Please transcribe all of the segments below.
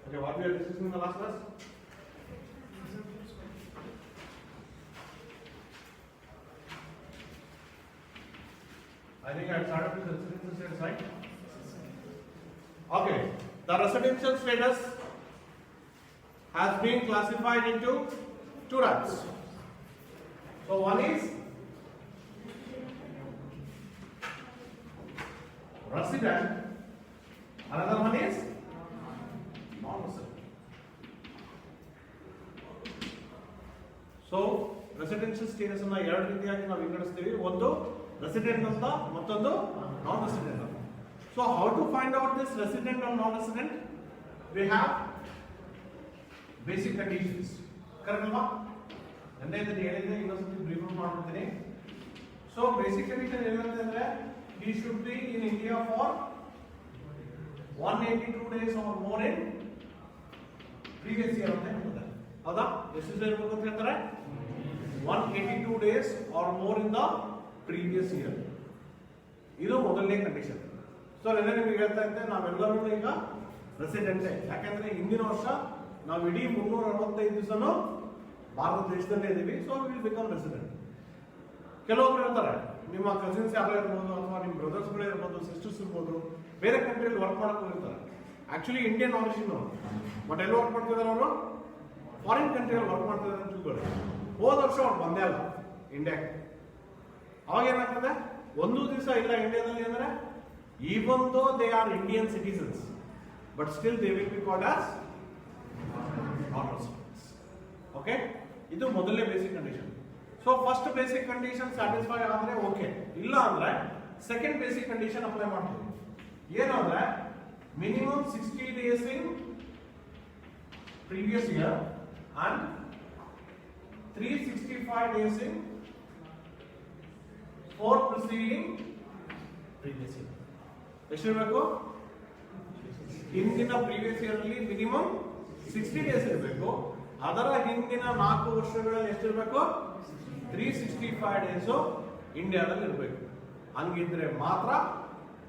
Okay, what we are discussing in the last class? I think I had started with residential status, right? Okay, the residential status has been classified into two types. So one is resident, another one is non-resident. So residential status ಅನ್ನು ಎರಡು ರೀತಿಯಾಗಿ ನಾವು ವಿಂಗಡಿಸ್ತೀವಿ. ಒಂದು resident ಅಂತ ಮತ್ತೊಂದು non-resident ಅಂತ. So how to find out this resident or non-resident? We have basic conditions. Correct ಅಲ್ವಾ? ನೆನ್ನೆ ಇದನ್ನ ಹೇಳಿದ್ರೆ ಇನ್ನೊಂದ್ಸತಿ ಬ್ರೀಫ್ ಮಾಡ್ಬಿಡ್ತೀನಿ. So basic condition ಏನಂತಂದ್ರೆ he should be in India for 182 days or more in previous year ಅಂತ ಹೇಳ್ತಾರೆ. ಹೌದಾ? ಎಷ್ಟು ದಿನ ಇರಬೇಕು ಅಂತ ಹೇಳ್ತಾರೆ? 182 days or more in the previous year. ಇದು ಮೊದಲನೇ ಕಂಡೀಷನ್. ಸೊ ನೆನ್ನೆ ನಿಮಗೆ ಹೇಳ್ತಾ ಇದ್ದೆ ನಾವೆಲ್ಲರೂ ಈಗ ರೆಸಿಡೆಂಟೇ. ಯಾಕಂದ್ರೆ ಹಿಂದಿನ ವರ್ಷ ನಾವು ಇಡೀ 365 ದಿವಸನೂ ಭಾರತ ದೇಶದಲ್ಲೇ ಇದ್ದೀವಿ. So will become resident. ಕೆಲವೊಬ್ರು ಇರ್ತಾರೆ, ನಿಮ್ಮ ಕಸಿನ್ಸ್ ಯಾರೋ ಇರ್ಬೋದು ಅಥವಾ ನಿಮ್ಮ ಬ್ರದರ್ಸ್ಗಳೇ ಇರ್ಬೋದು, ಸಿಸ್ಟರ್ಸ್ ಇರ್ಬೋದು, ಬೇರೆ ಕಂಟ್ರಿಯಲ್ಲಿ ವರ್ಕ್ ಮಾಡಕ್ ಹೋಗಿರ್ತಾರೆ. ಆಕ್ಚುಲಿ ಇಂಡಿಯನ್ ಆರಿಜಿನ್ ಅವರು, ಬಟ್ ಎಲ್ಲಿ ವರ್ಕ್ ಮಾಡ್ತಿದ್ದಾರೆ ಅವರು? ಫಾರಿನ್ ಕಂಟ್ರಿಯಲ್ಲಿ ವರ್ಕ್ ಮಾಡ್ತಿದ್ದಾರೆ ಅಂತ ತಿಳ್ಕೊಳ್ಳಿ. ಹೋದ ವರ್ಷ ಅವ್ರು ಬಂದೇ ಅಲ್ಲ ಇಂಡಿಯಾಕ್ಕೆ. ಅವಾಗ ಏನಾಗ್ತದೆ, ಒಂದು ದಿವಸ ಇಲ್ಲ ಇಂಡಿಯಾದಲ್ಲಿ ಅಂದ್ರೆ even though they are Indian citizens but still they will be called as non-residents. Okay, ಇದು ಮೊದಲನೇ basic condition. So first basic condition satisfy ಆದ್ರೆ ಓಕೆ, ಇಲ್ಲ ಅಂದ್ರೆ ಸೆಕೆಂಡ್ ಬೇಸಿಕ್ ಕಂಡೀಷನ್ ಅಪ್ಲೈ ಮಾಡ್ತೀವಿ. ಏನಂದ್ರೆ minimum 60 days in previous year and 365 days in 4 preceding previous year. ಎಷ್ಟಿರಬೇಕು? ಹಿಂದಿನ previous year ಅಲ್ಲಿ ಮಿನಿಮಮ್ 60 days ಇರಬೇಕು. ಅದರ ಹಿಂದಿನ 4 ವರ್ಷಗಳಲ್ಲಿ ಎಷ್ಟಿರಬೇಕು? 365 days ಇಂಡಿಯಾದಲ್ಲಿ ಇರಬೇಕು. ಹಂಗಿದ್ರೆ ಮಾತ್ರ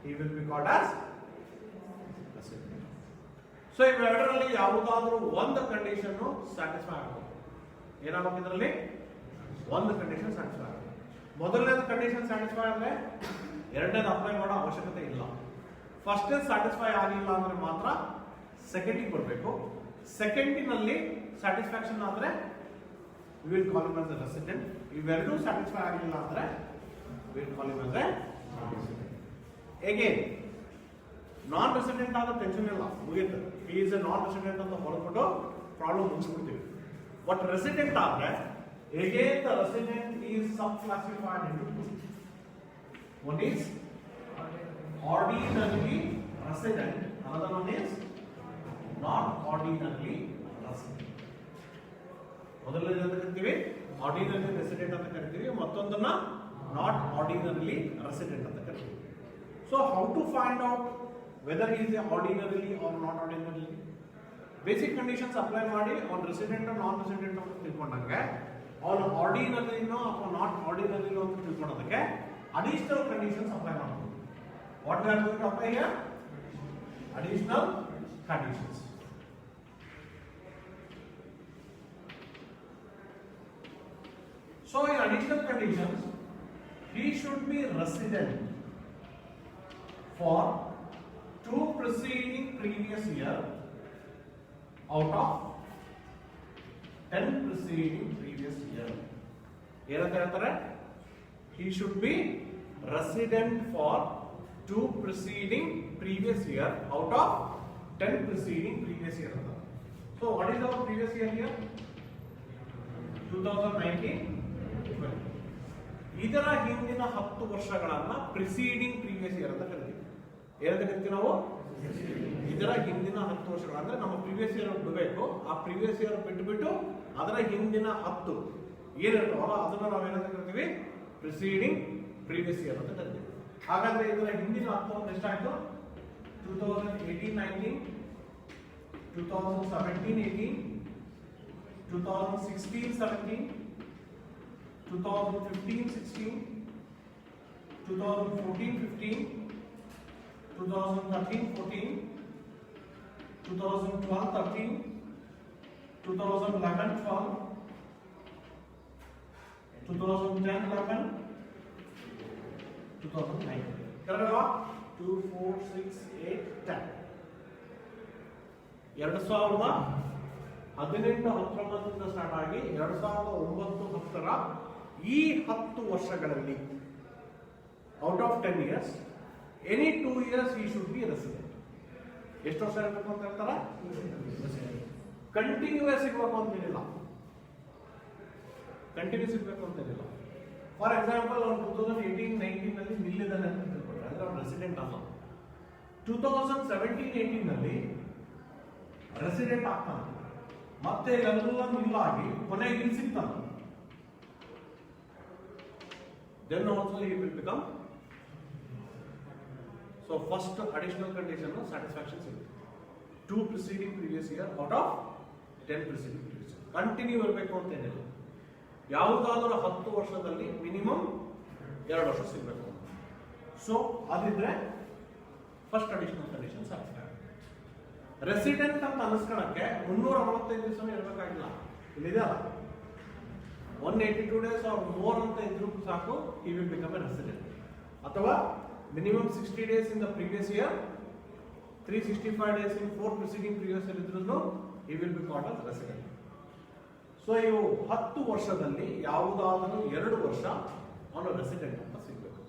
he will be called as resident. So ಇವೆರಡರಲ್ಲಿ ಯಾವುದಾದ್ರೂ ಒಂದು ಕಂಡೀಷನ್ ಸ್ಯಾಟಿಸ್ಫೈ ಆಗಬೇಕು. ಏನಾಗಬೇಕು? ಇದರಲ್ಲಿ ಒಂದು ಕಂಡೀಷನ್ ಸ್ಯಾಟಿಸ್ಫೈ ಆಗಬೇಕು. ಮೊದಲನೇದು ಕಂಡೀಷನ್ ಸ್ಯಾಟಿಸ್ಫೈ ಅಂದ್ರೆ ಎರಡನೇದು ಅಪ್ಲೈ ಮಾಡೋ ಅವಶ್ಯಕತೆ ಇಲ್ಲ. ಫಸ್ಟ್ ಸ್ಯಾಟಿಸ್ಫೈ ಆಗಿಲ್ಲ ಅಂದ್ರೆ ಮಾತ್ರ ಸೆಕೆಂಡಿಗೆ ಬರಬೇಕು. ಸೆಕೆಂಡಿನಲ್ಲಿ ಸ್ಯಾಟಿಸ್ಫ್ಯಾಕ್ಷನ್ ಆದ್ರೆ we will call him as A resident. ಇವೆರಡೂ ಸ್ಯಾಟಿಸ್ಫೈ ಆಗಿಲ್ಲ ಅಂದ್ರೆ we will call him as A resident. Again non resident ಆದ ಟೆನ್ಷನ್ ಇಲ್ಲ, ಮುಗಿಯುತ್ತೆ. He is A non resident ಅಂತ ಹೊರಬಿಟ್ಟು ಪ್ರಾಬ್ಲಮ್ ಮುಗಿಸ್ಬಿಡ್ತೀವಿ. ಬಟ್ ರೆಸಿಡೆಂಟ್ ಆದ್ರೆ again the resident is subclassified into two. One is ordinarily resident, another one is not ordinarily resident. ಮೊದಲನೇದು ಅಂತ ಕರಿತೀವಿ ordinary resident ಅಂತ ಕರಿತೀವಿ, ಮತ್ತೊಂದನ್ನ ನಾಟ್ ಆರ್ಡಿನರಿಲಿ ರೆಸಿಡೆಂಟ್ ಅಂತ ಕರಿತೀವಿ. So how to find out whether is a ordinarily or not ordinarily? Basic conditions apply ಮಾಡಿ ಅವ್ನು resident ನಾನ್ resident ಅಂತ ತಿಳ್ಕೊಂಡಂಗೆ ಅವನು ಆರ್ಡಿನರಿನೋ ಅಥವಾ ನಾಟ್ ಆರ್ಡಿನರಿನೋ ಅಂತ ತಿಳ್ಕೊಳ್ಳೋದಕ್ಕೆ ಅಡಿಷನಲ್ ಕಂಡೀಷನ್ಸ್ ಅಪ್ಲೈ ಮಾಡಬಹುದು. What we are going to apply here? Additional conditions. So in additional conditions, he should be resident for 2 preceding previous year out of 10 preceding previous year. ಏನಂತ ಹೇಳ್ತಾರೆ? He should be resident for 2 preceding previous year out of 10 preceding previous year. So what is our previous year here? 2019. ಇದರ ಹಿಂದಿನ 10 ವರ್ಷಗಳನ್ನ preceding previous year ಅಂತ ಕರಿತೀವಿ. ಏನಂತ ಕರಿತೀವಿ ನಾವು? ಇದರ ಹಿಂದಿನ 10 ವರ್ಷಗಳು ಅಂದ್ರೆ ನಮ್ಮ ಪ್ರೀವಿಯಸ್ ಇಯರ್ ಬಿಡಬೇಕು. ಆ ಪ್ರೀವಿಯಸ್ ಇಯರ್ ಬಿಟ್ಟು ಅದರ ಹಿಂದಿನ 10 ಏನಿರ್ತಾವಲ್ಲ ಅದನ್ನ ನಾವೇನಂತ ಕರಿತೀವಿ? ಪ್ರಿಸೀಡಿಂಗ್ ಪ್ರೀವಿಯಸ್ ಇಯರ್ ಅಂತ ಕರಿತೀವಿ. ಹಾಗಾದ್ರೆ ಇದರ ಹಿಂದಿನ 10 ಎಷ್ಟಾಯ್ತು? 2018-19, 2017-18, 2016-17, 2015-16, 2014-15, 2013-14, 2012-13, 2011-12, 2010-11, 2009. Correct? 2, 4, 6, 8, 10. 2018-19 ಸ್ಟಾರ್ಟ್ ಆಗಿ 2009-10ರ ಈ 10 ವರ್ಷಗಳಲ್ಲಿ out of 10 years any 2 years ಈ ಶುಡ್ ಬಿ ರೆಸಿಡೆಂಟ್. ಎಷ್ಟು ವರ್ಷ ಇರಬೇಕು ಅಂತ ಹೇಳ್ತಾರ? ಕಂಟಿನ್ಯೂಸ್ ಇರಬೇಕು ಅಂತ ಹೇಳಿಲ್ಲ, ಕಂಟಿನ್ಯೂಸ್ ಇರಬೇಕು ಅಂತ ಹೇಳಿಲ್ಲ. ಫಾರ್ ಎಕ್ಸಾಂಪಲ್ ಅವ್ನು 2018-19 ನಲ್ಲಿ ನಿಲ್ಲಿದ್ದಾನೆ ಅಂತ ತಿಳ್ಕೊಂಡ್ರೆ ಅಂದ್ರೆ ಅವ್ನು ರೆಸಿಡೆಂಟ್ ಅಲ್ಲ. 2017-18 ನಲ್ಲಿ ರೆಸಿಡೆಂಟ್ ಆಗ್ತಾನೆ, ಮತ್ತೆ ಎಲ್ಲ ನಿಲ್ಲಾಗಿ ಕೊನೆಗೆ ಇಲ್ಲಿ ಸಿಗ್ತಾನೆ. Then also he will become. So first additional condition of satisfaction ಸಿಗುತ್ತೆ. 2 preceding previous year out of 10 preceding previous year. Continue ಇರಬೇಕು ಅಂತ ಏನಿಲ್ಲ. ಯಾವುದಾದರೂ 10 ವರ್ಷದಲ್ಲಿ ಮಿನಿಮಮ್ 2 ವರ್ಷ ಸಿಗಬೇಕು. ಸೊ ಅದಿದ್ರೆ first additional condition satisfy. Resident ಅಂತ ಅನಿಸ್ಕೊಳಕ್ಕೆ 365 ದಿವಸ ಇರಬೇಕಾಗಿಲ್ಲ. ಇಲ್ಲಿದೆ ಅಲ್ಲ, 182 days or more ಅಂತ ಇದ್ರೂ ಸಾಕು, he will become a resident. ಅಥವಾ minimum 60 days in the previous year, 365 days in 4 preceding previous year ಇದ್ರೂ he will be called as resident. So ಇವು 10 ವರ್ಷದಲ್ಲಿ ಯಾವುದಾದರೂ 2 ವರ್ಷ ಅವನು ರೆಸಿಡೆಂಟ್ ಅಂತ ಸಿಗಬೇಕು.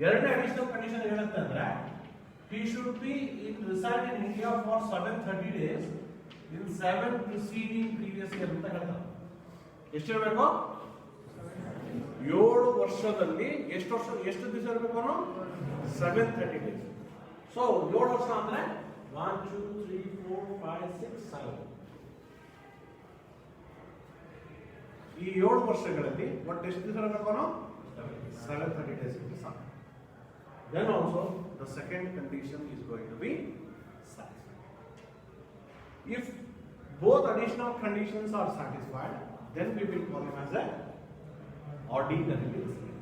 ಎರಡನೇ ಅಡಿಷನಲ್ ಕಂಡೀಷನ್ ಏನಂತ ಅಂದ್ರೆ he should be reside in India for 730 days in 7 preceding previous year ಅಂತ ಹೇಳ್ತಾರೆ. ಎಷ್ಟಿರಬೇಕು? 7 ವರ್ಷದಲ್ಲಿ ಎಷ್ಟು ದಿವಸ ಇರಬೇಕು ಅವನು? 730 days. ಸೊ 7 ವರ್ಷ ಅಂದ್ರೆ 1, 2, 3, 4, 5, 6, 7. ಈ 7 ವರ್ಷಗಳಲ್ಲಿ ಒಟ್ಟು ಎಷ್ಟು ದಿವಸ ಇರಬೇಕು ಅವನು? 730 days ಇದ್ರೆ ಸಾಕು. Then also the second condition is going to be satisfied. If both additional conditions are satisfied, then we will call him as a ordinary resident.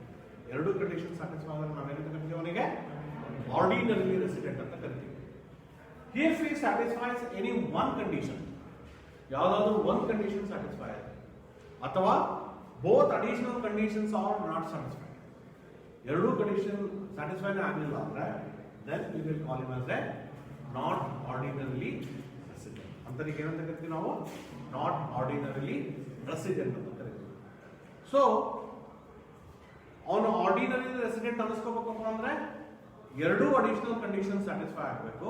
ಎರಡು ಕಂಡೀಷನ್ ಸ್ಯಾಟಿಸ್ಫೈ ಆದ್ರೆ ನಾವೇನಂತ ಕರಿತೀವಿ ಅವನಿಗೆ? ಆರ್ಡಿನರಿ ರೆಸಿಡೆಂಟ್ ಅಂತ ಕರಿತೀವಿ. If he satisfies any one condition, ಯಾವುದಾದ್ರೂ one condition satisfy ಅಥವಾ both additional conditions are not satisfied, ಎರಡು ಕಂಡೀಷನ್ ಸ್ಯಾಟಿಸ್ಫೈ ಆಗಲಿಲ್ಲ ಅಂದ್ರೆ then we will call him as a not ordinarily resident. ಅಂತರಿಗೆ ಏನಂತ ಕರಿತೀವಿ ನಾವು? not ordinarily resident ಅಂತ ಕರಿತೀವಿ. ಸೊ ಅವನು ಆರ್ಡಿನರಿ ರೆಸಿಡೆಂಟ್ ಅನ್ನಿಸ್ಕೋಬೇಕಪ್ಪ ಅಂದ್ರೆ ಎರಡು ಅಡಿಷನಲ್ ಕಂಡೀಷನ್ ಸ್ಯಾಟಿಸ್ಫೈ ಆಗಬೇಕು.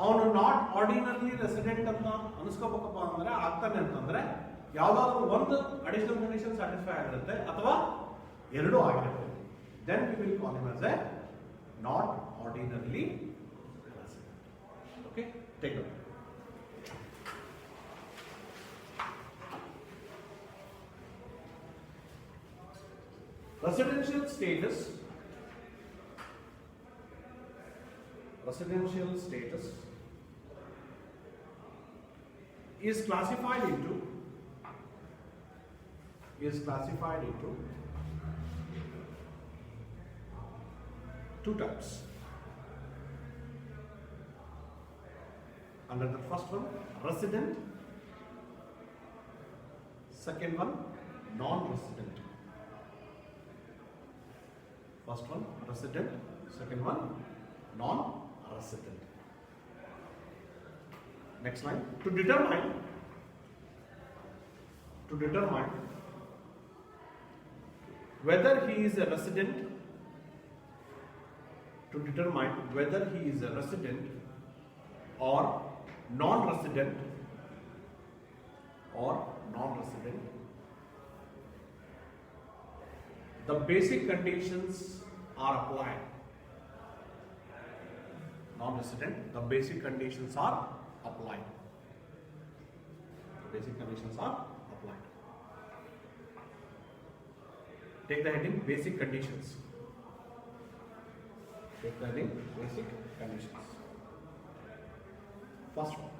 ಅವನು ನಾಟ್ ಆರ್ಡಿನರಿ ರೆಸಿಡೆಂಟ್ ಅಂತ ಅನ್ನಿಸ್ಕೋಬೇಕಪ್ಪ ಅಂದ್ರೆ ಆಗ್ತಾನೆ ಅಂತಂದ್ರೆ ಯಾವ್ದಾದ್ರು ಒಂದು ಅಡಿಷನಲ್ ಕಂಡೀಷನ್ ಸ್ಯಾಟಿಸ್ಫೈ ಆಗಿರುತ್ತೆ ಅಥವಾ ಎರಡು ಆಗಿರುತ್ತೆ. Then we will call him as a not ordinarily resident. Okay, take it. Residential status is classified into two types. Under the first one, resident. Second one, non-resident. First one, resident. Second one, non-resident. Next line. To determine whether he is a resident, or non-resident, the basic conditions are applied. Non-resident, the basic conditions are applied. Take the heading basic conditions. First one.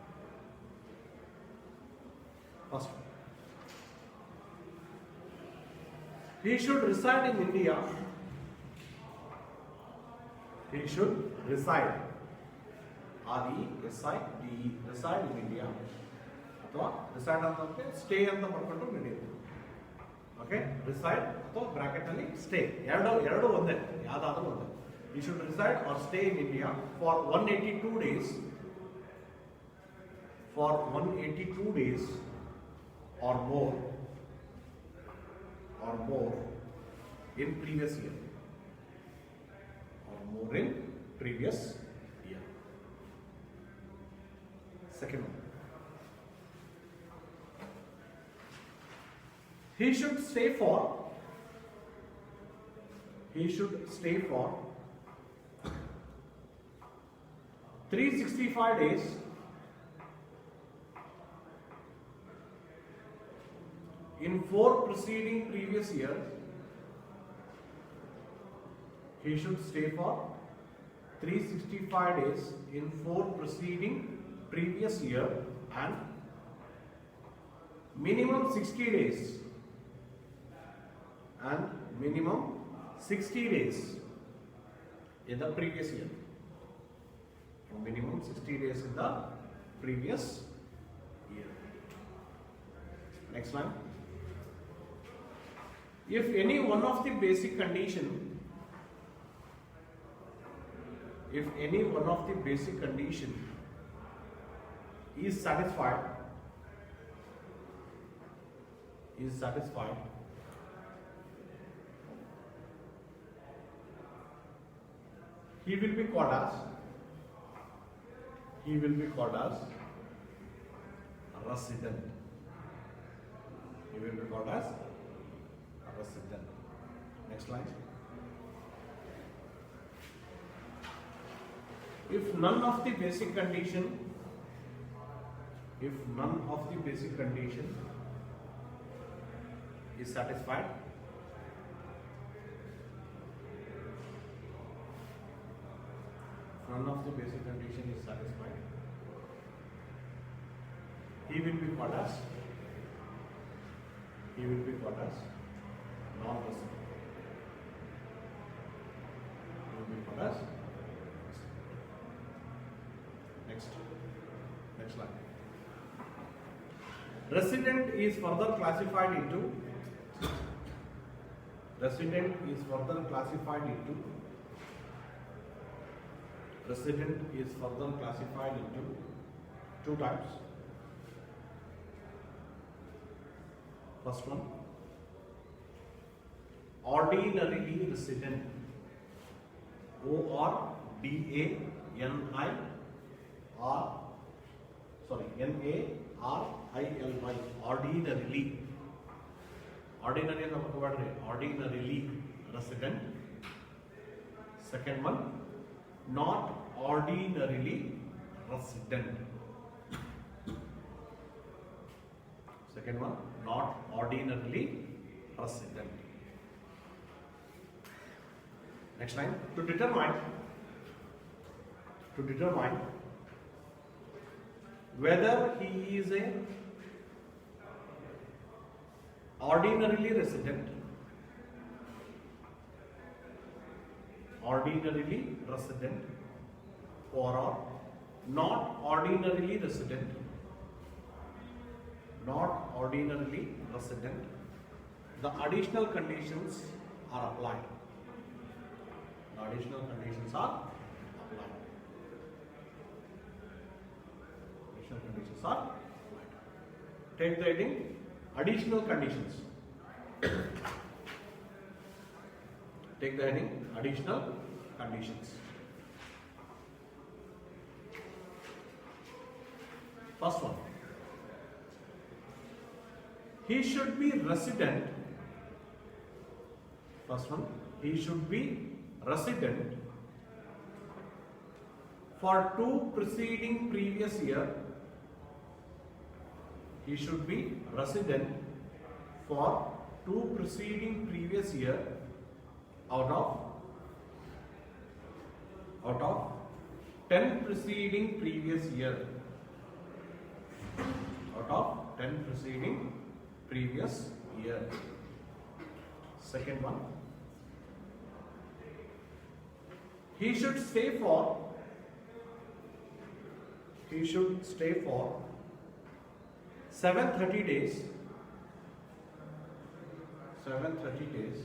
He should reside in India. RESIDE reside in India ಅಥವಾ reside ಅಂತಂದ್ರೆ stay ಅಂತ ಬರ್ಕೊಂಡು ನಡೆಯುತ್ತೆ. Okay, reside ಅಥವಾ bracket ಅಲ್ಲಿ stay ಎರಡು ಒಂದೇ, ಯಾವ್ದಾದ್ರೂ ಒಂದೇ. You should reside or stay in India for 182 days or more in previous year Second one, he should stay for 365 days in 4 preceding previous years. He should stay for 365 days in 4 preceding previous year and minimum 60 days in the previous year. Minimum 60 days in the previous year. Next line. If any one of the basic condition is satisfied, he will be called as resident. Next line. If none of the basic condition is satisfied, he will be called as non-resident. Next line. Resident is further classified into two types. First one, ordinarily resident. NARILY. Ordinarily resident. Second one, not ordinarily resident. Next line. To determine whether he is a ordinarily resident or not ordinarily resident, the additional conditions are applied. Take the heading additional conditions. First one, he should be resident. For 2 preceding previous year. He should be resident for 2 preceding previous year out of 10 preceding previous year. Second one, he should stay for he should stay for 730 days. 730 days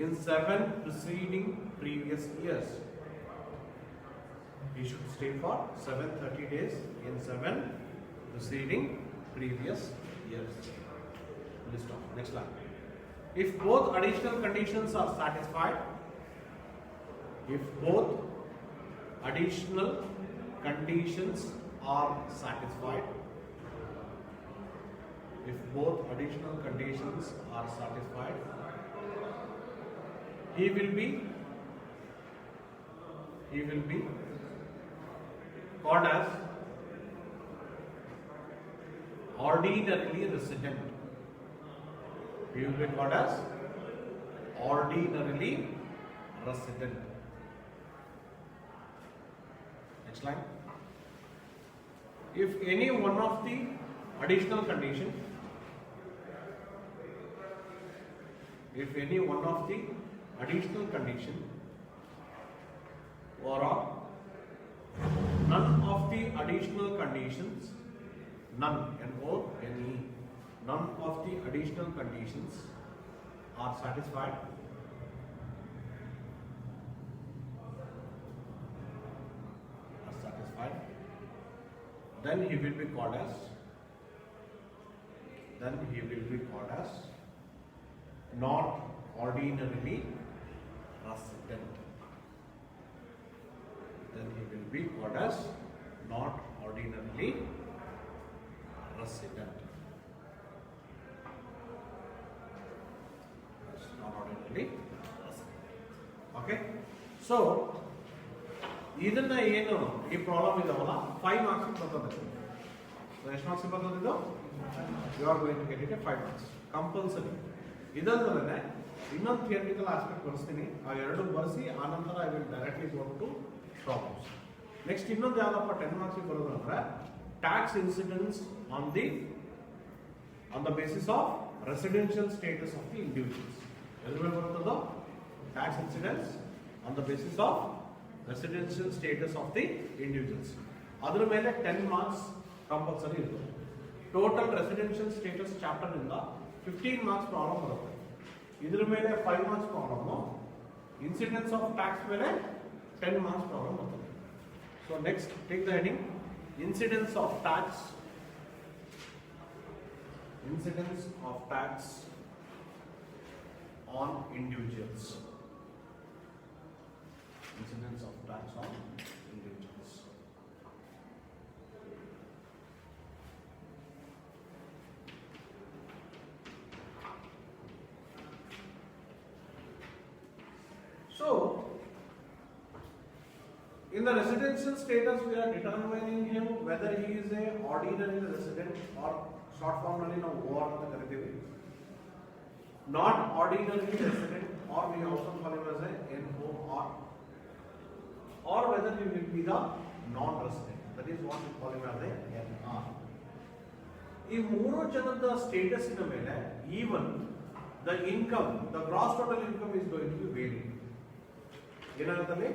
in 7 preceding previous years. He should stay for 730 days in 7 preceding previous years. List off. Next line. If both additional conditions are satisfied, if both additional conditions are satisfied, if both additional conditions are satisfied, he will be called as ordinarily resident. He will be called as ordinarily resident. Next line. If any one of the additional condition, if any one of the additional condition or none of the additional conditions, none, N-O-N-E, none of the additional conditions are satisfied, then he will be called as not ordinarily resident. Then he will be called as not ordinarily resident. That's not ordinarily resident. Okay? So, ಇದನ್ನ ಏನು ಈ problem ಇದಾವಲ್ಲ 5 marks ಬರ್ತದೆ. So ಎಷ್ಟು marks ಬರ್ತದೆ ಇದು? You are going to get it 5 marks compulsory. ಇದಲ್ಲದೆ ಇನ್ನೊಂದು ಥಿಯರಿಟಿಕಲ್ ಆಸ್ಪೆಕ್ಟ್ ಬರ್ಸ್ತೀನಿ, ಆ ಎರಡು ಬರ್ಸಿ ಆನಂತರ I will directly go to problems. Next ಇನ್ನೊಂದು ಯಾವ್ದಪ್ಪ 10 ಮಾರ್ಕ್ಸ್ ಬರೋದು ಅಂದ್ರೆ tax incidence on the basis of residential status of the individuals. ಎದ್ರ ಮೇಲೆ ಬರ್ತದೋ? Tax incidence on the basis of residential status of the individuals. ಅದರ ಮೇಲೆ 10 ಮಾರ್ಕ್ಸ್ ಕಂಪಲ್ಸರಿ ಇರ್ತದೆ. ಟೋಟಲ್ ರೆಸಿಡೆನ್ಷಿಯಲ್ ಸ್ಟೇಟಸ್ ಚಾಪ್ಟರ್ ಇಂದ 15 ಮಾರ್ಕ್ಸ್ ಪ್ರಾಬ್ಲಮ್ ಬರುತ್ತೆ. ಇದರ ಮೇಲೆ 5 marks problem, incidence of tax ಮೇಲೆ 10 ಮಾರ್ಕ್ಸ್ ಪ್ರಾಬ್ಲಮ್ ಬರ್ತದೆ. So next take the heading incidence of tax. Incidence of tax on individuals. Incidence of tax on individuals. So, in the residential status, we are determining him whether he is a ordinary resident or short form only now OR ಅಂತ ಕರಿತೀವಿ. Not ordinary resident, or we also call him as a NOR. Or whether he will be the non-resident. That is what we call him as a NR. ಈ ಮೂರು ಜನದ status ಇನ ಮೇಲೆ even the income, the gross total income is going to be varied. ಏನಾಗುತ್ತೆ?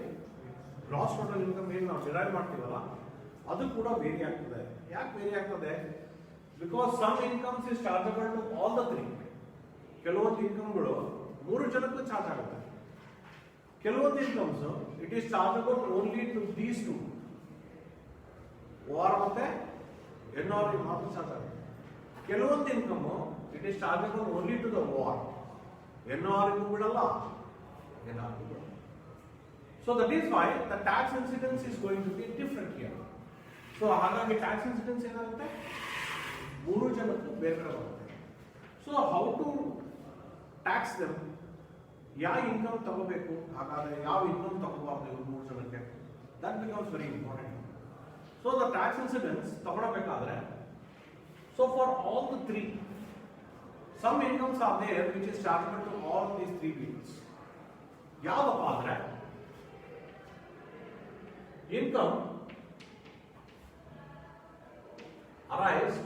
gross total income ಏನು ನಾವು derive ಮಾಡ್ತೀವಲ್ಲ ಅದು ಕೂಡ ವೇರಿ ಆಗ್ತದೆ. ಯಾಕೆ ವೇರಿ ಆಗ್ತದೆ? Because some incomes is chargeable to all the three. ಕೆಲವೊಂದು ಇನ್ಕಮ್ಗಳು ಮೂರು ಜನಕ್ಕೂ ಚಾರ್ಜ್ ಆಗುತ್ತೆ. ಕೆಲವೊಂದು incomes it is chargeable only to these two, OR ಮತ್ತೆ ಎನ್ಆರ್ ಮಾತ್ರ ಚಾರ್ಜ್ ಆಗುತ್ತೆ. ಕೆಲವೊಂದು income it is chargeable only to the OR, NR ಬಿಡಲ್ಲ, ಎನ್ಆರ್ ಬಿಡಲ್ಲ. So that is why the tax incidence is going to be different here. So ಹಾಗಾಗಿ tax incidence ಏನಾಗುತ್ತೆ? ಮೂರು ಜನಕ್ಕೂ ಬೇರೆ ಬೇರೆ ಬರುತ್ತೆ. So how to tax them, ಯಾವ ಇನ್ಕಮ್ ತಗೋಬೇಕು, ಹಾಗಾದ್ರೆ ಯಾವ ಇನ್ಕಮ್ ತಗೋಬಾರ್ದು ಇವ್ರು ಮೂರು ಜನಕ್ಕೆ, that becomes very important. So the tax incidence ತಗೊಳ್ಬೇಕಾದ್ರೆ, so for all the three some incomes are there which is chargeable to all these three peoples. ಯಾವ್ದಪ್ಪ ಅಂದ್ರೆ income arised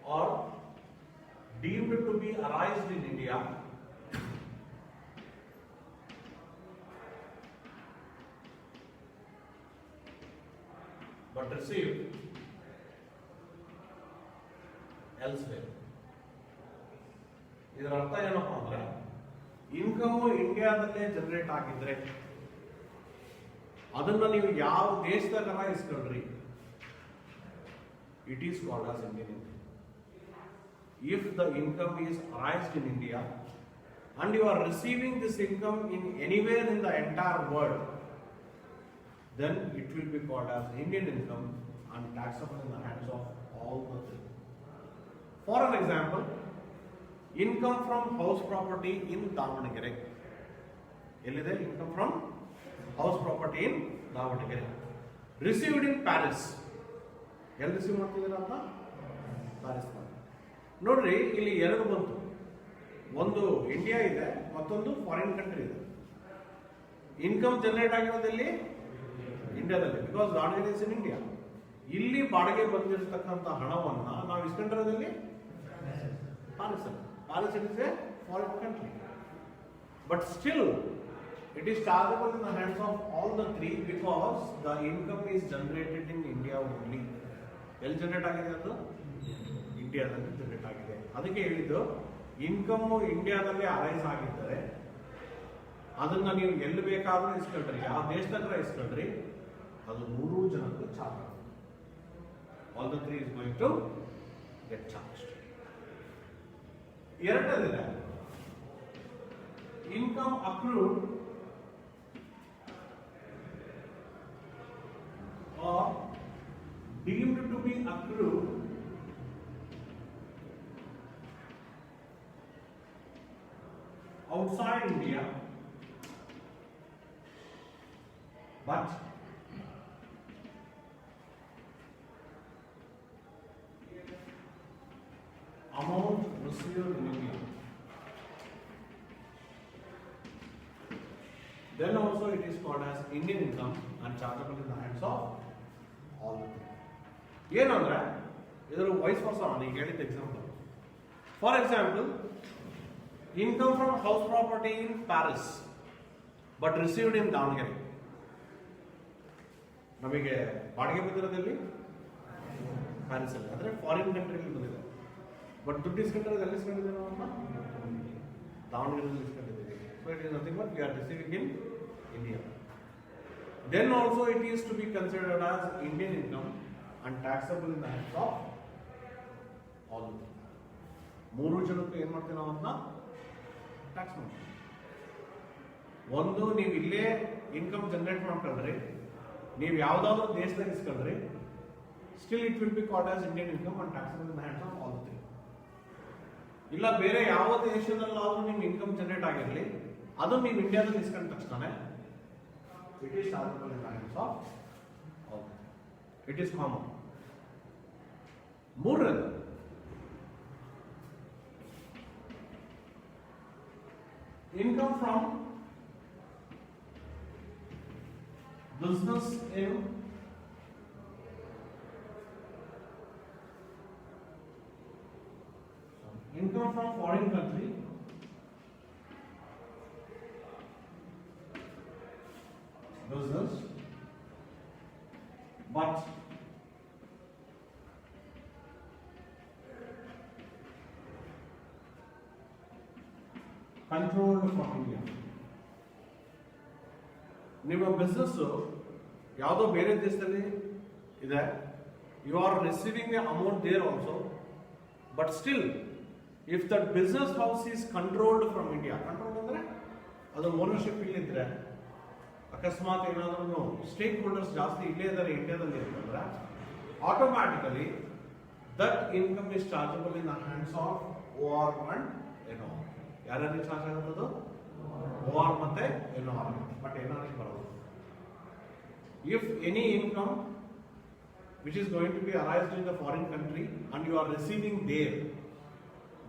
or deemed to be arised in India but received elsewhere. ಇದರ ಅರ್ಥ ಏನಪ್ಪ ಅಂದ್ರೆ income ಇಂಡಿಯಾದಲ್ಲೇ generate ಆಗಿದ್ರೆ ಅದನ್ನ ನೀವು ಯಾವ ದೇಶದಾಗ ಇಸ್ಕೊಳ್ರಿ, it is called as Indian income. If the income is arised in India and you are receiving this income in anywhere in the entire world, then it will be called as Indian income and taxable in the hands of all the three. For an example, income from house property in Davanagere. Ellide income from house property in Davanagere. Received in Paris. ಎಲ್ಲಿ receive ಮಾಡ್ತಿದ್ದೀರಾ ಅಂತ Paris ನೋಡ್ರಿ, ಇಲ್ಲಿ ಎರಡು ಬಂತು. ಒಂದು India ಇದೆ, ಮತ್ತೊಂದು ಫಾರಿನ್ ಕಂಟ್ರಿ ಇದೆ. ಇನ್ಕಮ್ ಜನರೇಟ್ ಆಗಿರೋದಲ್ಲಿ ಇಂಡಿಯಾದಲ್ಲಿ, because Davanagere is in India. ಇಲ್ಲಿ ಬಾಡಿಗೆ ಬಂದಿರತಕ್ಕಂಥ ಹಣವನ್ನ ನಾವು ಇಸ್ಕೊಂಡಿರೋದಲ್ಲಿ ಪ್ಯಾರಿಸ್ ಅಲ್ಲಿ. Paris it is A foreign country, but still it is chargeable in the hands of all the three because the income is generated in India only. ಎಲ್ಲಿ generate ಆಗಿದೆ? ಅದು ಇಂಡಿಯಾದಲ್ಲಿ ಜನರೇಟ್ ಆಗಿದೆ. ಅದಕ್ಕೆ ಹೇಳಿದ್ದು ಇನ್ಕಮ್ ಇಂಡಿಯಾದಲ್ಲಿ ಅರೈಸ್ ಆಗಿದ್ದರೆ ಅದನ್ನ ನೀವು ಎಲ್ಲಿ ಬೇಕಾದ್ರೂ ಇಸ್ಕೊಳ್ರಿ, ಯಾವ ದೇಶದಾಗ ಇಸ್ಕೊಳ್ರಿ, ಅದು 3 ಜನಕ್ಕೂ ಚಾರ್ಜ್ ಆಗುತ್ತೆ. All the 3 is going to get charged. ಎರಡನೇದಿದೆ income accrued or deemed to be accrued outside India but amount received in India. Then also it is called as Indian income and chargeable in the hands of all the three. ಏನಂದ್ರೆ ಇದರ wise ವರ್ಸ ನಾನು ಹೇಳಿದ example. For example, income from house property in Paris but received ಇನ್ ದಾವಣಗೆರೆ. ನಮಗೆ ಬಾಡಿಗೆ ಬಂದಿರೋದಲ್ಲಿ Paris ಅಲ್ಲಿ, ಅಂದ್ರೆ foreign ಕಂಟ್ರಿಯಲ್ಲಿ ಬಂದಿದೆ. ಬಟ್ ದುಡ್ಡು ಇಸ್ಕೊಂಡಿರೋದು ಎಲ್ಲಿ ಇಸ್ಕೊಂಡಿದ್ದೀವಿ ನಾವು? ದಾವಣಗೆರೆಯಲ್ಲಿ ಇಸ್ಕೊಂಡಿದ್ದೀವಿ. So it is nothing but we are receiving in India. Then also it is to be considered as Indian income and taxable in the hands of all of them. 3 ಜನಕ್ಕೆ ಏನು ಮಾಡ್ತೀವಿ ನಾವು ಅದನ್ನ ಟ್ಯಾಕ್ಸ್ ಮಾಡ್ತೀವಿ. ಒಂದು, ನೀವು ಇಲ್ಲೇ ಇನ್ಕಮ್ ಜನರೇಟ್ ಮಾಡ್ಕೊಂಡ್ರಿ, ನೀವು ಯಾವುದಾದ್ರೂ ದೇಶದಾಗ ಇಸ್ಕೊಂಡ್ರಿ, still it will be called as Indian income and taxable in the hands of all the three. ಇಲ್ಲ ಬೇರೆ ಯಾವ ದೇಶದಲ್ಲಾದ್ರೂ ನಿಮ್ ಇನ್ಕಮ್ ಜನರೇಟ್ ಆಗಿರಲಿ, ಅದು ನೀವು ಇಂಡಿಯಾದಲ್ಲಿ ಇಸ್ಕೊಂಡ ತಕ್ಷಣ it is chargeable in the hands of all. It is common. ಮೂರನೇದು income from business in income from foreign country business but controlled from India. ನಿಮ್ಮ ಬಿಸ್ನೆಸ್ ಯಾವುದೋ ಬೇರೆ ದೇಶದಲ್ಲಿ ಇದೆ, you are receiving a amount there also, but still if that business house is controlled from India, control ಅಂದ್ರೆ ಅದು ownership ಇಲ್ಲಿದ್ರೆ, ಅಕಸ್ಮಾತ್ ಏನಾದ್ರೂ ಸ್ಟೇಕ್ ಹೋಲ್ಡರ್ಸ್ ಜಾಸ್ತಿ ಇಲ್ಲೇ ಇದ್ದಾರೆ ಇಂಡಿಯಾದಲ್ಲಿ ಅಂತಂದ್ರೆ, automatically that income is chargeable in the hands of OR and NOR. ಯಾರ್ಯಾರಿಗೆ ಚಾರ್ಜ್ ಆಗುತ್ತದು? OR ಮತ್ತೆ NOR, ಬಟ್ NR ಬರೋದು. If any income which is going to be arised in the foreign country and you are receiving there,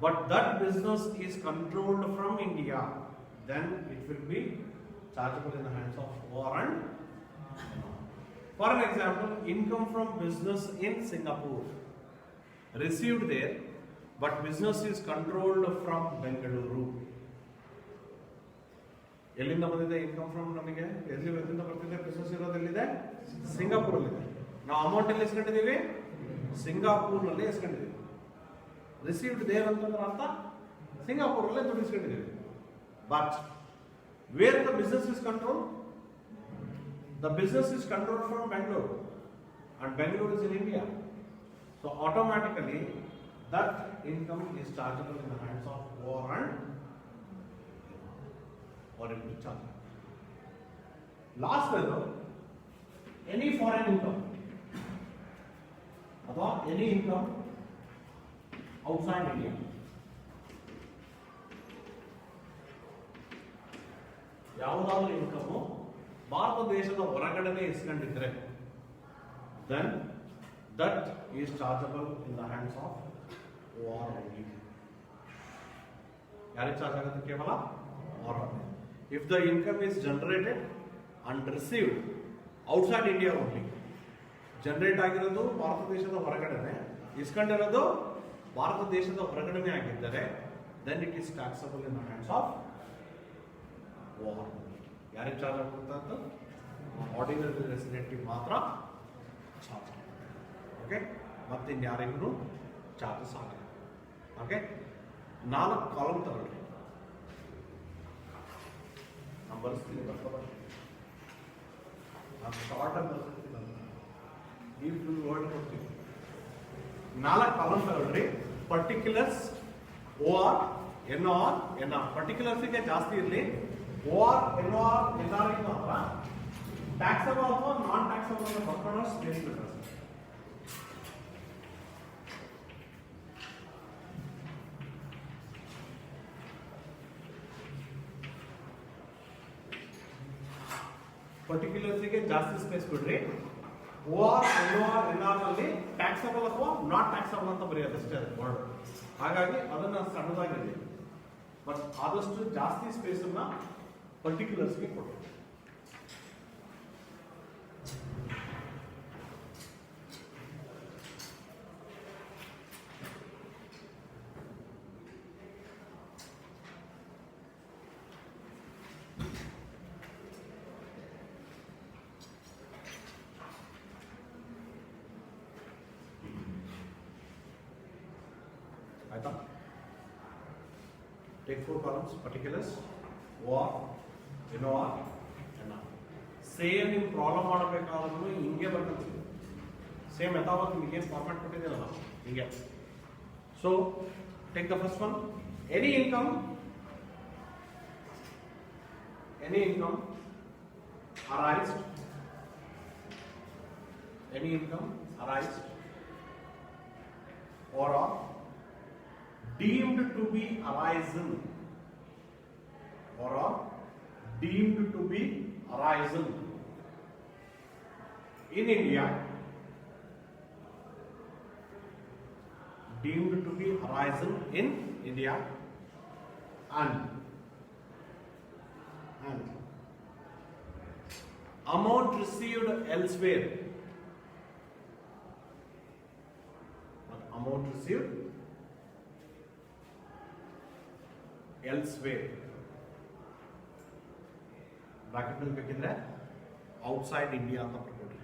but that business is controlled from India, then it will be chargeable in the hands of OR and NOR. For an example, income from business in Singapore, received there, but business is controlled from Bengaluru. ಎಲ್ಲಿಂದ ಬಂದಿದೆ income from? ನಮಗೆ ಎಲ್ಲಿಂದ ಬರ್ತಿದೆ business? ಇರೋದೆಲ್ಲಿದೆ? ಸಿಂಗಾಪುರಲ್ಲಿದೆ. ನಾವು amount ಎಲ್ಲಿ ಇಸ್ಕೊಂಡಿದ್ದೀವಿ? ಸಿಂಗಾಪುರ್ನಲ್ಲಿ ಇಸ್ಕೊಂಡಿದ್ದೀವಿ. Received there ಅಂತಂದ್ರೆ ಅರ್ಥ ಸಿಂಗಾಪುರಲ್ಲೇ ದುಡ್ಡು ಇಸ್ಕೊಂಡಿದ್ದೀವಿ. But where the business is control? The business is control from Bengaluru and Bangalore is in India. So automatically that income is chargeable in the hands of warrant or it will charge. Last one, any foreign income or any income outside India. ಯಾವುದಾದ್ರೂ income Bharat ದೇಶದ ಹೊರಗಡೆನೇ ಇಸ್ಕೊಂಡಿದ್ರೆ then that is chargeable in the hands of OR only. ಯಾರಿಗೆ charge ಆಗುತ್ತೆ? ಕೇವಲ OR only. If the income is generated and received outside India only, generate ಆಗಿರೋದು ಭಾರತ ದೇಶದ ಹೊರಗಡೆನೆ, ಇಸ್ಕೊಂಡಿರೋದು ಭಾರತ ದೇಶದ ಹೊರಗಡೆನೆ ಆಗಿದ್ದರೆ then it is taxable in the hands of OR only. ಯಾರಿಗೆ charge ಆಗುತ್ತೆ ಅಂತ? ಆರ್ಡಿನರಿ ರೆಸಿಡೆಂಟಿಗೆ ಮಾತ್ರ ಚಾರ್ಜ್. ಓಕೆ, ಮತ್ತೆ ಇನ್ಯಾರಿಗೂ ಚಾರ್ಜಸ್ ಆಗಲ್ಲ. ಓಕೆ, 4 ಕಾಲಮ್ ತಗೊಳ್ಳಿ. ನಾನು ಬರ್ಸ್ತೀನಿ, ಬರ್ತೀನಿ. ನಾನು ಶಾರ್ಟ್ ಆಗಿ ಬರ್ತೀನಿ, ಈ ಫುಲ್ ವರ್ಡ್ ಕೊಡ್ತೀನಿ. 4 ಕಾಲಮ್ ತಗೊಳ್ರಿ. Particulars, OR, NOR, NR. ಪರ್ಟಿಕ್ಯುಲರ್ಸ್ಗೆ ಜಾಸ್ತಿ ಇರಲಿ. OR, NOR, NR ಮಾತ್ರ ಟ್ಯಾಕ್ಸಬಲ್ ಅಥವಾ ನಾನ್ ಟ್ಯಾಕ್ಸಬಲ್ ಅಂತ ಬರ್ಕೊಂಡು ಸ್ಪೇಸ್ ಬಿಡ್ತಾರೆ. ಪರ್ಟಿಕ್ಯುಲರ್ಸ್ಗೆ ಜಾಸ್ತಿ ಸ್ಪೇಸ್ ಬಿಡ್ರಿ. OR, NOR, NR ನಲ್ಲಿ ಟ್ಯಾಕ್ಸಬಲ್ ಅಥವಾ ನಾಟ್ ಟ್ಯಾಕ್ಸಬಲ್ ಅಂತ ಬರೆಯೋದು ಅಷ್ಟೇ ಅದು ವರ್ಡ್. ಹಾಗಾಗಿ ಅದನ್ನ ಸಣ್ಣದಾಗಿದೆ. ಬಟ್ ಆದಷ್ಟು ಜಾಸ್ತಿ ಸ್ಪೇಸ್ ಅನ್ನ ಪರ್ಟಿಕ್ಯುಲರ್ಸ್ಗೆ ಕೊಡಿ. ಆಯ್ತಾ? Take 4 columns, particulars, OR, NOR, NR. Same ನೀವು ಪ್ರಾಬ್ಲಮ್ ಮಾಡಬೇಕಾದ್ರೂ ಹಿಂಗೆ ಬರ್ಕೊಂತೀವಿ. ಸೇಮ್ ಯಥಾವತ್ ನಿಮಗೆ ಏನು ಫಾರ್ಮ್ಯಾಟ್ ಕೊಟ್ಟಿದ್ದೀರಲ್ಲ ಹಿಂಗೆ. So take the first one. Any income arised, any income arised or are deemed to be arisen or are deemed to be arisen in India, deemed to be arisen in India and amount received elsewhere, amount received elsewhere, bracket ನಲ್ಲಿ ಬೇಕಿದ್ರೆ outside India ಅಂತ ಬರ್ಕೊಡ್ರಿ.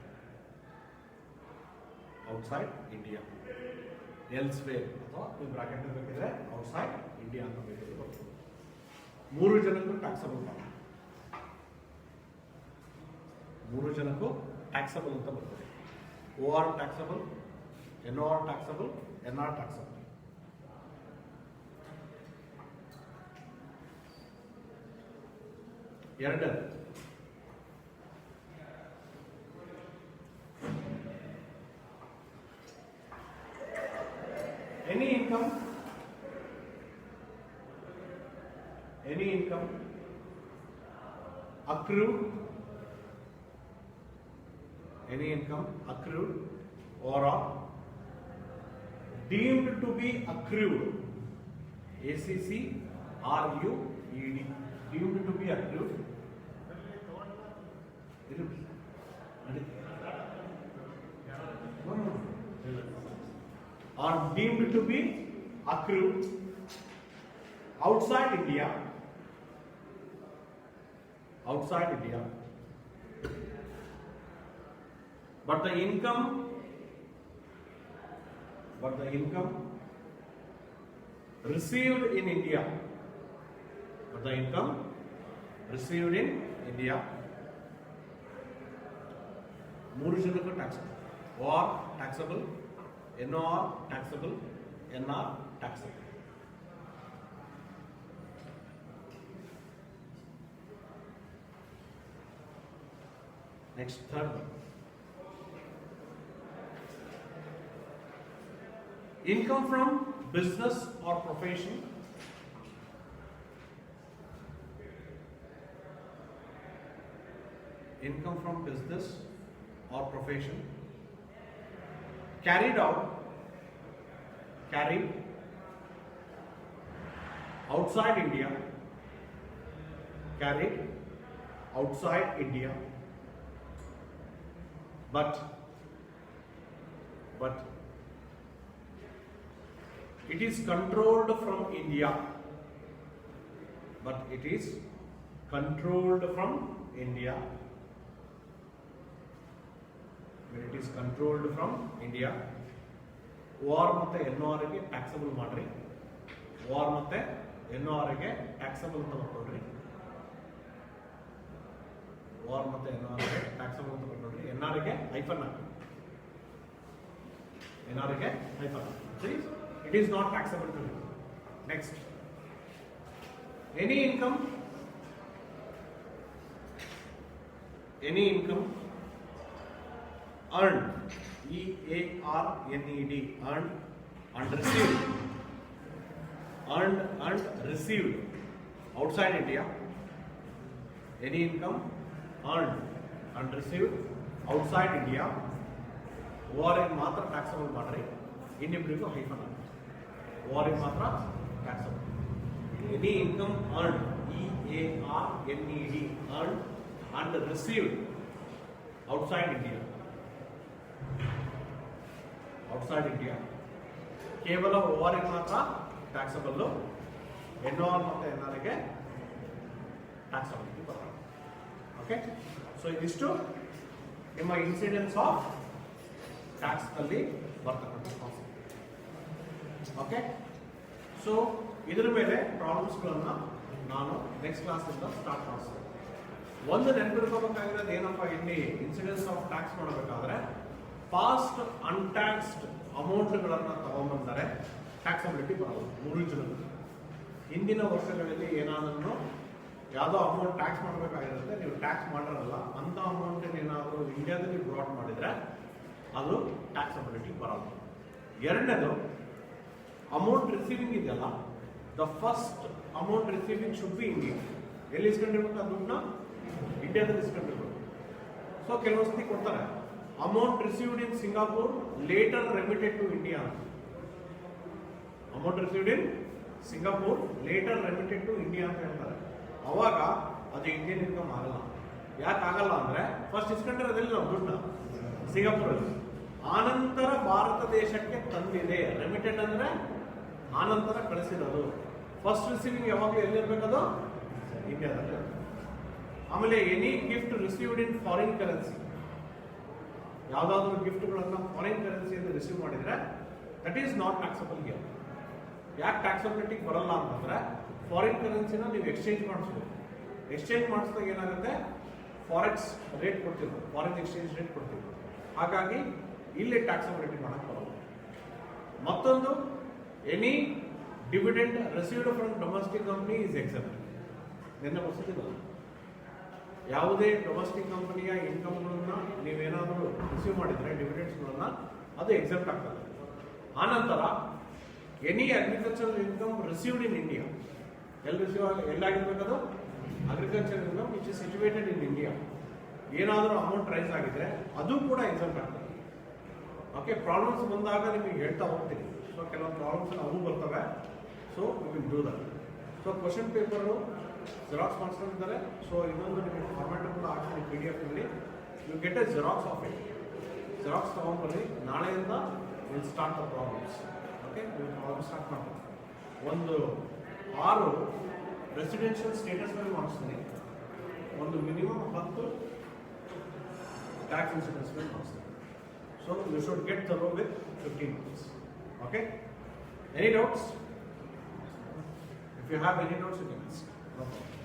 Outside India, elsewhere ಅಥವಾ ನೀವು bracket ನಲ್ಲಿ ಬೇಕಿದ್ರೆ outside India ಅಂತ ಬೇಕಿದ್ರೆ ಬರ್ಕೊಡ್ರಿ. 3 ಜನಕ್ಕೂ ಟ್ಯಾಕ್ಸಬಲ್ ಮಾಡಿ, 3 ಜನಕ್ಕೂ ಟ್ಯಾಕ್ಸಬಲ್ ಅಂತ ಬರ್ತದೆ. OR taxable, NOR taxable, NR taxable. ಎರಡನೇ any income accrued, any income accrued or are deemed to be accrued, ACC RUED, deemed to be accrued, are deemed to be accrued outside India, but the income received in India, ಮೂರು ಜನಕ್ಕೂ taxable. OR taxable, NOR taxable, NR taxable. Next, third one. Income from business or profession. Income from business or profession carried outside India, but it is controlled from India. OR ಮತ್ತೆ NOR ಗೆ taxable ಮಾಡ್ರಿ. OR ಮತ್ತೆ NOR ಗೆ taxable ಅಂತ ತಗೊಳ್ರಿ. NR ಗೆ hyphen hockey. It is not taxable to you. Next, any income earned, EARNED, earned and received outside India. Any income earned and received outside India, OR ಮಾತ್ರ taxable ಮಾಡ್ರಿ. ಇನ್ನಿಬ್ಬರಿಗೂ hyphen hockey. OR ಮಾತ್ರ taxable. Any income earned, EARNED, earned and received outside India, ಕೇವಲ OR ಮಾತ್ರ taxable, NOR ಮತ್ತೆ NR ಗೆ taxable ಬರುತ್ತೆ. Okay, so ಇದಿಷ್ಟು ನಿಮ್ಮ ಇನ್ಸಿಡೆನ್ಸ್ ಆಫ್ ಟ್ಯಾಕ್ಸ್ ನಲ್ಲಿ ಬರ್ತಕ್ಕಂಥ ಕಾನ್ಸೆಪ್ಟ್. ಓಕೆ, ಸೊ ಇದ್ರ ಮೇಲೆ ಪ್ರಾಬ್ಲಮ್ಸ್ಗಳನ್ನ ನಾನು ನೆಕ್ಸ್ಟ್ ಕ್ಲಾಸಿಂದ ಸ್ಟಾರ್ಟ್ ಮಾಡಿಸ್ತೇನೆ. ಒಂದು ನೆನಪಿಟ್ಕೋಬೇಕಾಗಿರೋದು ಏನಪ್ಪ, ಇಲ್ಲಿ ಇನ್ಸಿಡೆನ್ಸ್ ಆಫ್ ಟ್ಯಾಕ್ಸ್ ಮಾಡಬೇಕಾದ್ರೆ ಪಾಸ್ಟ್ ಅನ್ಟ್ಯಾಕ್ಸ್ಡ್ ಅಮೌಂಟ್ಗಳನ್ನು ತಗೊಂಡ್ಬಂದರೆ ಟ್ಯಾಕ್ಸಬಿಲಿಟಿ ಬರಲ್ಲ. ಮೂರು ಜನರು ಹಿಂದಿನ ವರ್ಷಗಳಲ್ಲಿ ಏನಾದರೂ ಯಾವುದೋ ಅಮೌಂಟ್ ಟ್ಯಾಕ್ಸ್ ಮಾಡಬೇಕಾಗಿರುತ್ತೆ, ನೀವು ಟ್ಯಾಕ್ಸ್ ಮಾಡಿರಲ್ಲ, ಅಂಥ ಅಮೌಂಟನ್ನು ಏನಾದರೂ ಇಂಡಿಯಾದಲ್ಲಿ ಬ್ರಾಡ್ ಮಾಡಿದರೆ ಅದು ಟ್ಯಾಕ್ಸಬಿಲಿಟಿ ಬರಲ್ಲ. ಎರಡನೇದು, ಅಮೌಂಟ್ ರಿಸೀವಿಂಗ್ ಇದೆಯಲ್ಲ, the first amount receiving should be India. ಎಲ್ಲಿ ಇಸ್ಕೊಂಡಿರ್ಬೇಕು ಆ ದುಡ್ಡನ್ನ? ಇಂಡಿಯಾದಲ್ಲಿ ಇಸ್ಕೊಂಡಿರ್ಬೇಕು. ಸೊ ಕೆಲವೊಂದು ಸತಿ ಕೊಡ್ತಾರೆ, amount received in Singapore later remitted to India. Amount received in Singapore later remitted to India ಅಂತ ಹೇಳ್ತಾರೆ. ಅವಾಗ ಅದು ಇಂಡಿಯನ್ ಇನ್ಕಮ್ ಆಗಲ್ಲ. ಯಾಕೆ ಆಗಲ್ಲ ಅಂದ್ರೆ, ಫಸ್ಟ್ ಇಸ್ಕೊಂಡಿರೋದಿಲ್ಲ ನಾವು ದುಡ್ಡನ್ನ ಸಿಂಗಾಪುರಲ್ಲಿ, ಆನಂತರ ಭಾರತ ದೇಶಕ್ಕೆ ತಂದಿದೆ. ರೆಮಿಟೆಡ್ ಅಂದ್ರೆ ಆನಂತರ ಕಳಿಸಿರೋದು. ಫಸ್ಟ್ ರಿಸೀವಿಂಗ್ ಯಾವಾಗಲೂ ಎಲ್ಲಿರ್ಬೇಕದು? ಇಂಡಿಯಾದಲ್ಲಿ. ಆಮೇಲೆ ಎನಿ ಗಿಫ್ಟ್ ರಿಸೀವ್ಡ್ ಇನ್ ಫಾರಿನ್ ಕರೆನ್ಸಿ, ಯಾವುದಾದ್ರೂ ಗಿಫ್ಟ್ಗಳನ್ನು ಫಾರಿನ್ ಕರೆನ್ಸಿಯಲ್ಲಿ ರಿಸೀವ್ ಮಾಡಿದ್ರೆ that is not taxable here. ಯಾಕೆ ಟ್ಯಾಕ್ಸಬಿಲಿಟಿಗೆ ಬರಲ್ಲ ಅಂತಂದ್ರೆ, ಫಾರಿನ್ ಕರೆನ್ಸಿನ ನೀವು ಎಕ್ಸ್ಚೇಂಜ್ ಮಾಡಿಸ್ಬೋದು. ಎಕ್ಸ್ಚೇಂಜ್ ಮಾಡಿಸಿದಾಗ ಏನಾಗುತ್ತೆ, ಫಾರೆಕ್ಸ್ ರೇಟ್ ಕೊಡ್ತೀವಿ, ಫಾರಿನ್ ಎಕ್ಸ್ಚೇಂಜ್ ರೇಟ್ ಕೊಡ್ತೀವಿ. ಹಾಗಾಗಿ ಇಲ್ಲಿ ಟ್ಯಾಕ್ಸಬಿಲಿಟಿ ಮಾಡಕ್ಕೆ ಬರಲ್ಲ. ಮತ್ತೊಂದು, any dividend received from domestic company is except. ನಿನ್ನೆ ಬರ್ಸಿದ್ದೀವಲ್ಲ, ಯಾವುದೇ ಡೊಮೆಸ್ಟಿಕ್ ಕಂಪನಿಯ ಇನ್ಕಮ್ಗಳನ್ನ ನೀವೇನಾದರೂ ರಿಸೀವ್ ಮಾಡಿದರೆ ಡಿವಿಡೆಂಡ್ಸ್ಗಳನ್ನ, ಅದು ಎಕ್ಸೆಪ್ಟ್ ಆಗ್ತದೆ. ಆನಂತರ any agricultural income received in India, ಎಲ್ಲಾಗಿರ್ಬೇಕದು? Agriculture income which is situated in India. ಏನಾದರೂ ಅಮೌಂಟ್ ರೈಸ್ ಆಗಿದ್ರೆ ಅದು ಕೂಡ ಎಕ್ಸೆಪ್ಟ್ ಆಗ್ತದೆ. ಓಕೆ, ಪ್ರಾಬ್ಲಮ್ಸ್ ಬಂದಾಗ ನಿಮಗೆ ಹೇಳ್ತಾ ಹೋಗ್ತೀನಿ. ಸೊ ಕೆಲವೊಂದು ಪ್ರಾಬ್ಲಮ್ಸ್ ಅವು ಬರ್ತವೆ. So you will do that. So question paper xerox ಮಾಡಿಸ್ಕೊಂಡಿದ್ದಾರೆ. ಸೊ ಇನ್ನೊಂದು ನಿಮಗೆ ಫಾರ್ಮ್ಯಾಟ್ ಕೂಡ ಹಾಕ್ತೀನಿ PDF ನಲ್ಲಿ. You get a xerox of it. Xerox ತೊಗೊಂಡ್ಬನ್ನಿ. ನಾಳೆಯಿಂದ will start the problems. Okay, ನೀವು ಪ್ರಾಬ್ಲಮ್ ಸ್ಟಾರ್ಟ್ ಮಾಡ್ತೀನಿ. ಒಂದು 6 ರೆಸಿಡೆನ್ಷಿಯಲ್ ಸ್ಟೇಟಸ್ ಮೇಲೆ ಮಾಡಿಸ್ತೀನಿ. ಒಂದು ಮಿನಿಮಮ್ 10 ಟ್ಯಾಕ್ಸ್ ಇನ್ಸೂರೆನ್ಸ್ ಮೇಲೆ ಮಾಡಿಸ್ತೀನಿ. So you should get thorough with 15 months. Okay? Any doubts? If you have any doubts, you can ask. No problem.